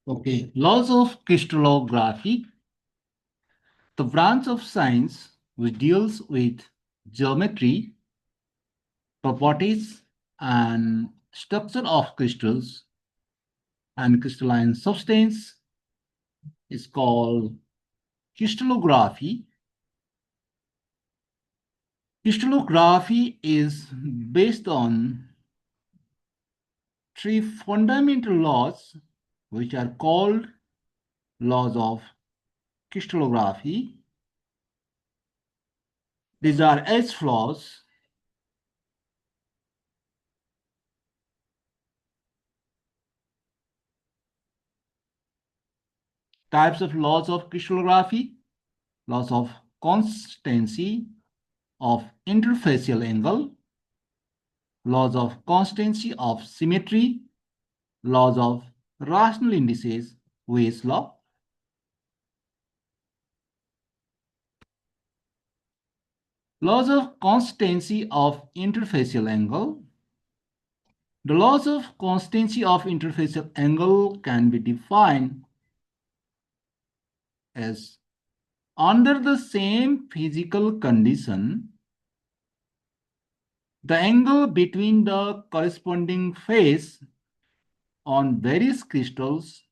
Okay, laws of crystallography, the branch of science which deals with geometry, properties, and structure of crystals and crystalline substance is called crystallography. Crystallography is based on three fundamental laws which are called laws of crystallography. These are as follows. Types of laws of crystallography: laws of constancy of interfacial angle, laws of constancy of symmetry, laws of rational indices, Wey's law. Laws of constancy of interfacial angle. The laws of constancy of interfacial angle can be defined as under the same physical condition, the angle between the corresponding phase on various crystals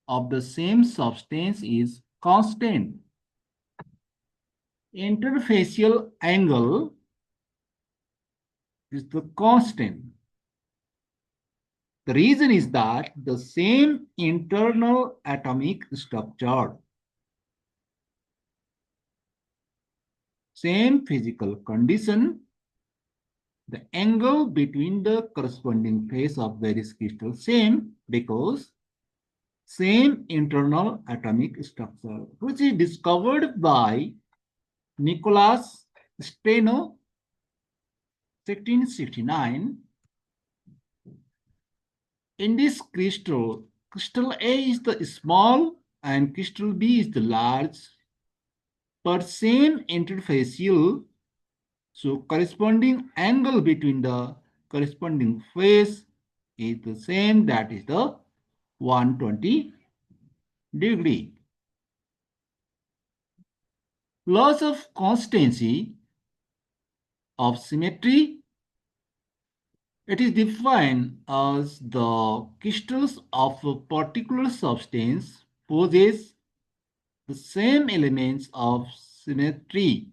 of the same substance is constant. Interfacial angle is the constant. The reason is that the same internal atomic structure, same physical condition, the angle between the corresponding phase of various crystals same because same internal atomic structure, which is discovered by Nicholas Steno, 1669. In this crystal, crystal A is the small and crystal B is the large, but same interfacial, so corresponding angle between the corresponding phase is the same, that is the 120 degree. Laws of constancy of symmetry. It is defined as the crystals of a particular substance possess the same elements of symmetry.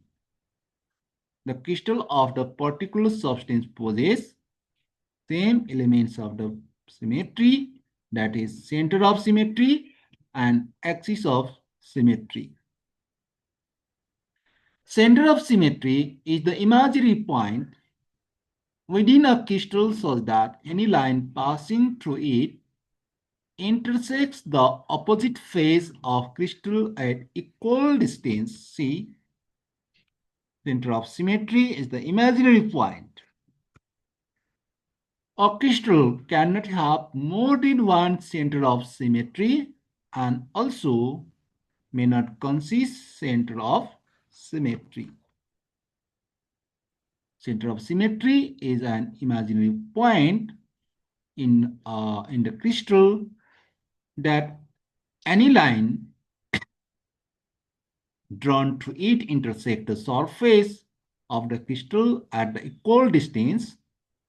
The crystal of the particular substance possess same elements of the symmetry, that is center of symmetry and axis of symmetry. Center of symmetry is the imaginary point within a crystal such that any line passing through it intersects the opposite face of crystal at equal distance. See, center of symmetry is the imaginary point. A crystal cannot have more than one center of symmetry and also may not consist center of symmetry. Center of symmetry is an imaginary point in the crystal that any line drawn to it intersect the surface of the crystal at the equal distance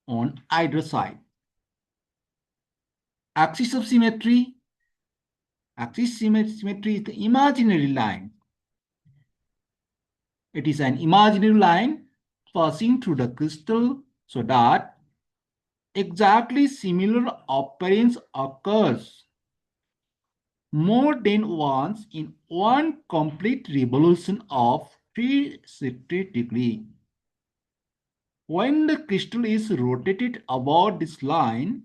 on either side. Axis of symmetry. Axis symmetry is the imaginary line. It is an imaginary line passing through the crystal so that exactly similar appearance occurs more than once in one complete revolution of 360 degrees. When the crystal is rotated about this line,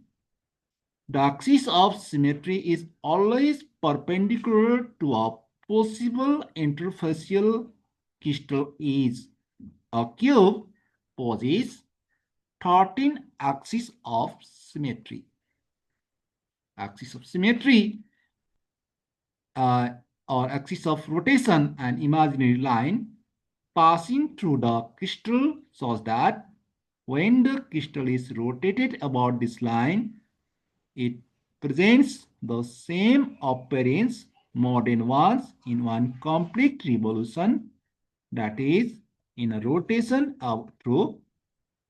the axis of symmetry is always perpendicular to a possible interfacial crystal is. A cube possesses 13 axes of symmetry. Axis of symmetry or axis of rotation, an imaginary line passing through the crystal such that when the crystal is rotated about this line, it presents the same appearance more than once in one complete revolution, that is, in a rotation of through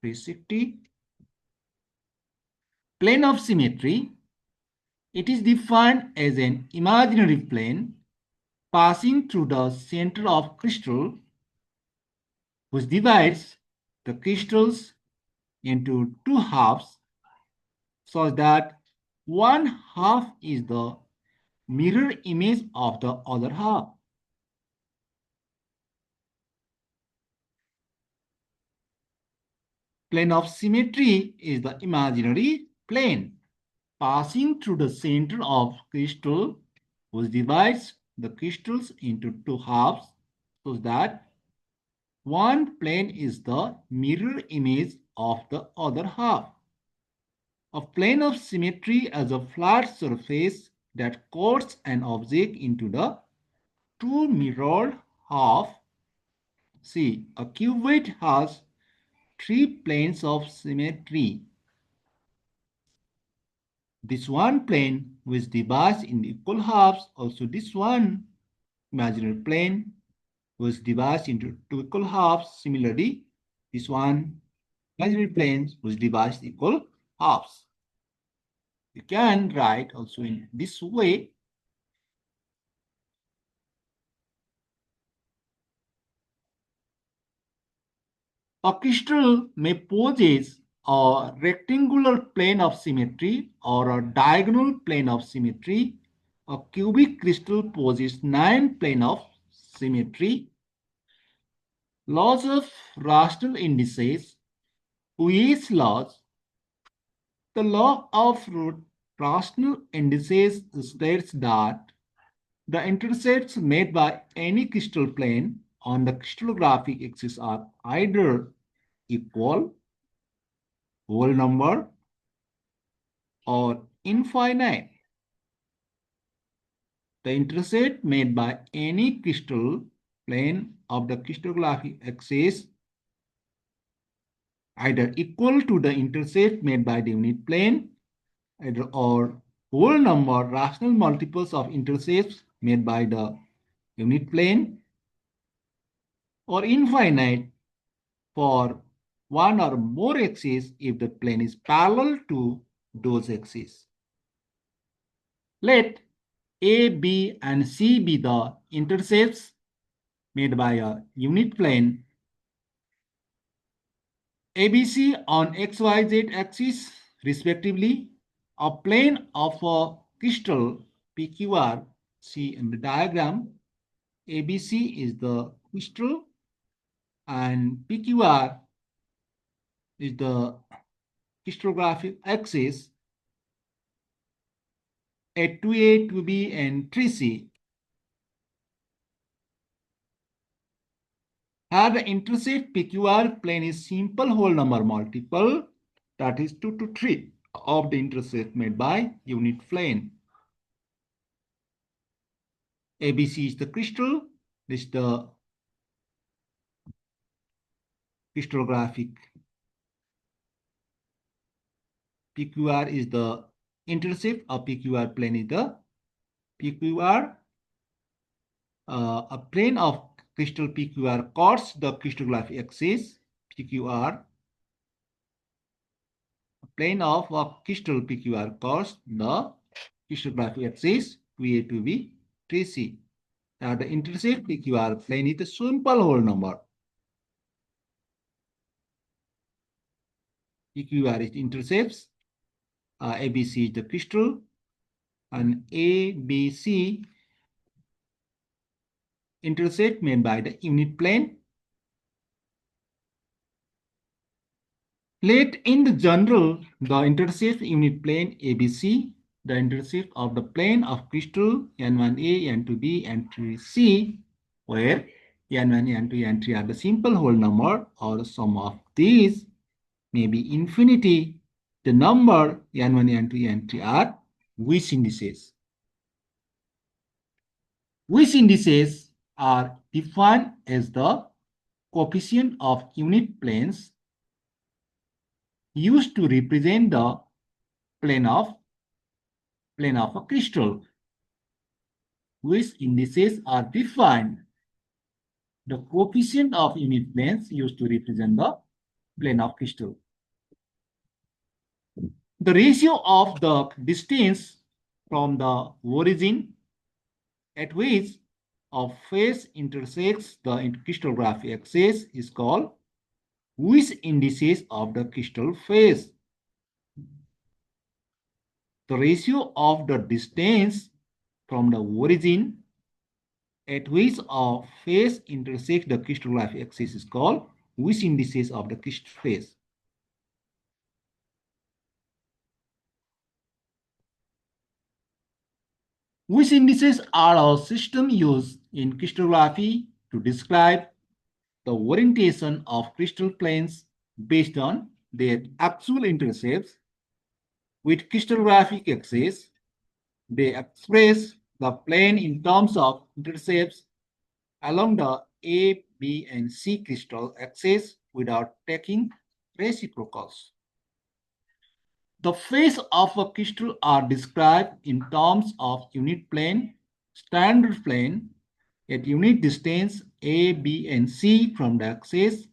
360. Plane of symmetry. It is defined as an imaginary plane passing through the center of crystal, which divides the crystals into two halves, so that one half is the mirror image of the other half. Plane of symmetry is the imaginary plane passing through the center of crystal, which divides the crystals into two halves, so that one plane is the mirror image of the other half. A plane of symmetry as a flat surface that coats an object into the two mirrored half. See, a cuboid has three planes of symmetry. This one plane which divides in equal halves, also this one imaginary plane which divides into two equal halves. Similarly, this one imaginary plane which divides equal halves. You can write also in this way. A crystal may possess a rectangular plane of symmetry or a diagonal plane of symmetry. A cubic crystal possesses 9 planes of symmetry. Laws of rational indices. Which laws? The law of rational indices states that the intercepts made by any crystal plane on the crystallographic axis are either equal, whole number, or infinite. The intercept made by any crystal plane of the crystallographic axis either equal to the intercept made by the unit plane, either or whole number rational multiples of intercepts made by the unit plane, or infinite for one or more axes if the plane is parallel to those axes. Let A, B, and C be the intercepts made by a unit plane. ABC on XYZ axis respectively. A plane of a crystal PQR, see in the diagram, ABC is the crystal and PQR is the crystallographic axis at 2A, 2B, and 3C. Have the intercept PQR plane is simple whole number multiple, that is 2 to 3 of the intercept made by unit plane. ABC is the crystal, this is the crystallographic. PQR is the intercept of PQR plane is the PQR. A plane of crystal PQR cuts the crystallographic axis PQR. A plane of a crystal PQR cuts the crystallographic axis 2A, 2B, 3C. Now the intercept PQR plane is a simple whole number. PQR is intercepts. ABC is the crystal, and ABC intercept made by the unit plane. Let in the general the intercept unit plane ABC, the intercept of the plane of crystal N1A, N2B, and N3C, where N1, N2, N3 are the simple whole number, or sum of these may be infinity. The number N1, N2, N3 are which indices? Which indices are defined as the coefficient of unit planes used to represent the plane of plane of a crystal, which indices are defined. The coefficient of unit planes used to represent the plane of crystal. The ratio of the distance from the origin at which a face intersects the crystallography axis is called which indices of the crystal face. The ratio of the distance from the origin at which a face intersects the crystallography axis is called which indices of the crystal face. Which indices are a system used in crystallography to describe the orientation of crystal planes based on their actual intercepts with crystallographic axis. They express the plane in terms of intercepts along the A, B, and C crystal axis without taking reciprocals. The face of a crystal are described in terms of unit plane, standard plane, at unit distance A, B, and C from the axis.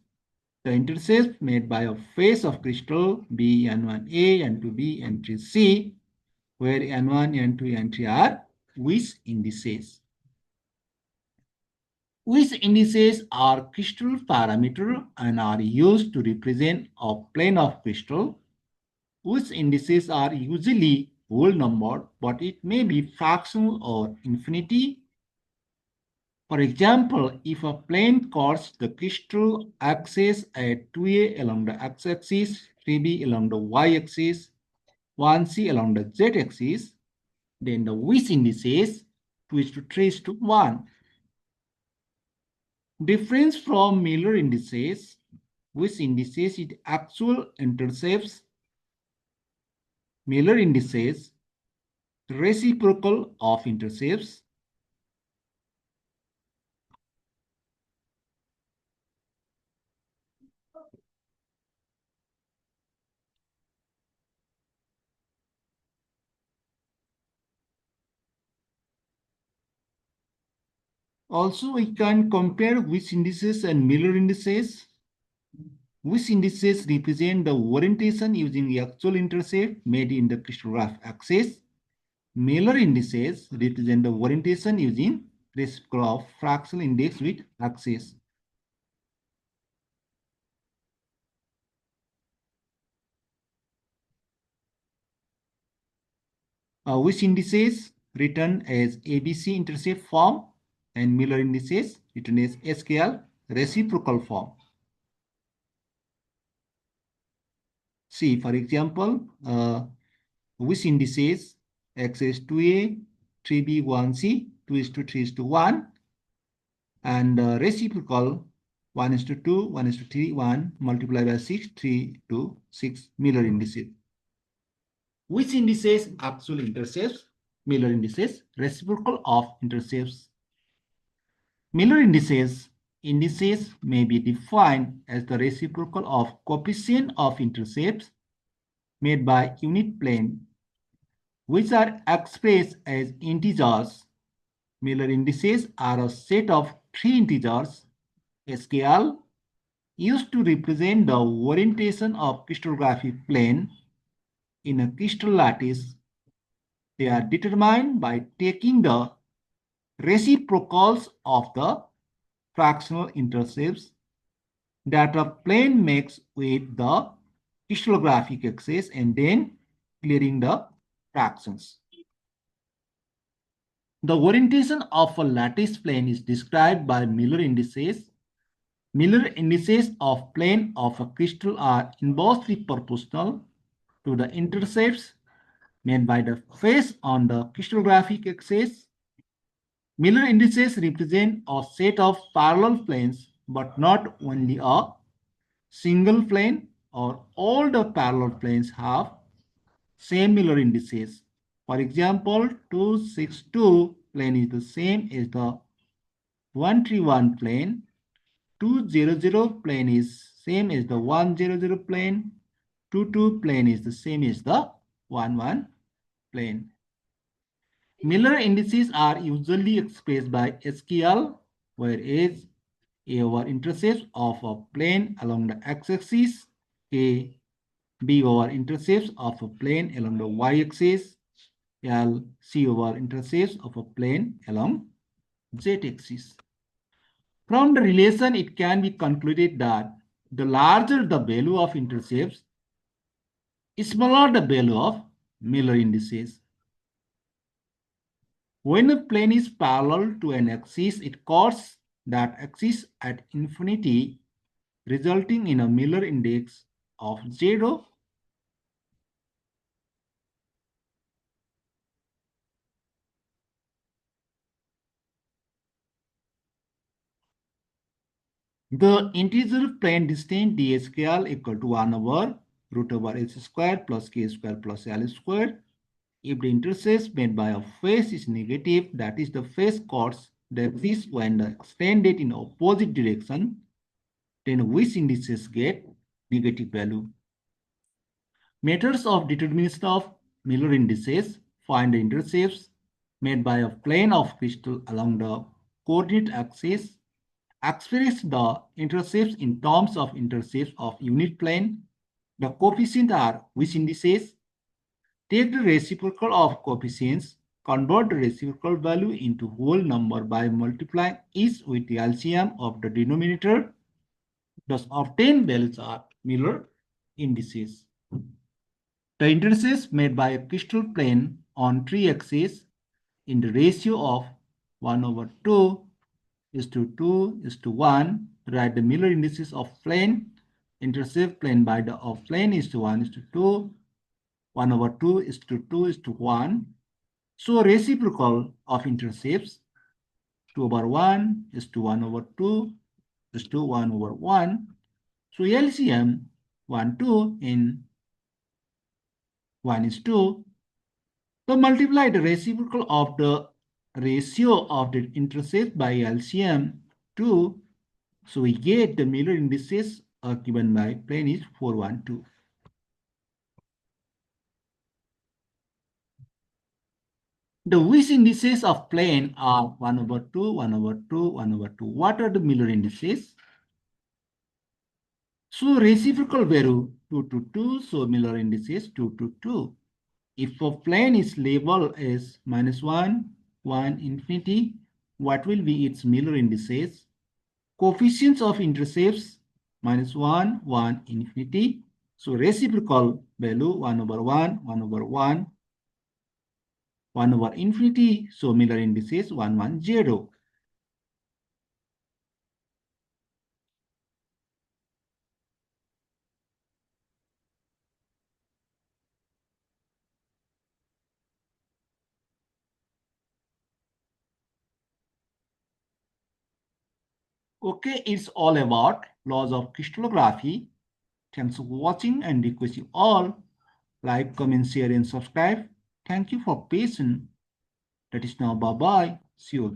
The intercepts made by a face of crystal B, N1A, N2B, N3C, where N1, N2, N3 are Weiss indices. Weiss indices are crystal parameter and are used to represent a plane of crystal. Weiss indices are usually whole numbered, but it may be fractional or infinity. For example, if a plane cuts the crystal axis at 2A along the x-axis, 3B along the y-axis, 1C along the z-axis, then the Weiss indices 2:3:1. Difference from Miller indices, Weiss indices is actual intercepts. Miller indices, reciprocal of intercepts. Also, we can compare Weiss indices and Miller indices. Weiss indices represent the orientation using the actual intercept made in the crystallograph axis. Miller indices represent the orientation using reciprocal of fractional index with axis. Weiss indices written as ABC intercept form and Miller indices written as SKL reciprocal form. See, for example, Weiss indices X is 2A, 3B, 1C, 2:3:1, and reciprocal 1:2, 1:3, 1 multiplied by 6, 3:6 Miller indices. Weiss indices actual intercepts, Miller indices reciprocal of intercepts. Miller indices may be defined as the reciprocal of coefficient of intercepts made by unit plane, which are expressed as integers. Miller indices are a set of three integers, SKL, used to represent the orientation of crystallographic plane in a crystal lattice. They are determined by taking the reciprocals of the fractional intercepts that a plane makes with the crystallographic axis and then clearing the fractions. The orientation of a lattice plane is described by Miller indices. Miller indices of plane of a crystal are inversely proportional to the intercepts made by the face on the crystallographic axis. Miller indices represent a set of parallel planes, but not only a single plane, or all the parallel planes have same Miller indices. For example, 262 plane is the same as the 131 plane. 200 plane is same as the 100 plane. 22 plane is the same as the 11 plane. Miller indices are usually expressed by SQL, where S A over intercepts of a plane along the x-axis, K B over intercepts of a plane along the y-axis, L C over intercepts of a plane along z-axis. From the relation, it can be concluded that the larger the value of intercepts, smaller the value of Miller indices. When a plane is parallel to an axis, it cuts that axis at infinity, resulting in a Miller index of 0. The integer plane distance d scale equal to 1 over root over h square plus k square plus l square. If the intercept made by a face is negative, that is the face cuts the axis when extended in opposite direction, then which indices get negative value. Methods of determination of Miller indices find the intercepts made by a plane of crystal along the coordinate axis, express the intercepts in terms of intercepts of unit plane. The coefficients are which indices. Take the reciprocal of coefficients, convert the reciprocal value into whole number by multiplying each with the LCM of the denominator. Thus, obtained values are Miller indices. The intercepts made by a crystal plane on three axes in the ratio of 1 over 2 is to 2 is to 1. Write the Miller indices of plane. Intercept plane by the of plane is to 1 is to 2. 1 over 2 is to 2 is to 1. So reciprocal of intercepts 2 over 1 is to 1 over 2 is to 1 over 1. So LCM 1, 2 in 1 is 2. So multiply the reciprocal of the ratio of the intercept by LCM 2. So we get the Miller indices given by plane is 4, 1, 2. The Wiss indices of plane are 1 over 2, 1 over 2, 1 over 2. What are the Miller indices? So reciprocal value 2 to 2, so Miller indices 2 to 2. If a plane is labeled as -1, 1, infinity, what will be its Miller indices? Coefficients of intercepts -1, 1, infinity. So reciprocal value 1 over 1, 1 over 1, 1 over infinity. So Miller indices 1, 1, 0. Okay, it's all about laws of crystallography. Thanks for watching and request you all like, comment, share, and subscribe. Thank you for patience. That is now bye bye. See you again.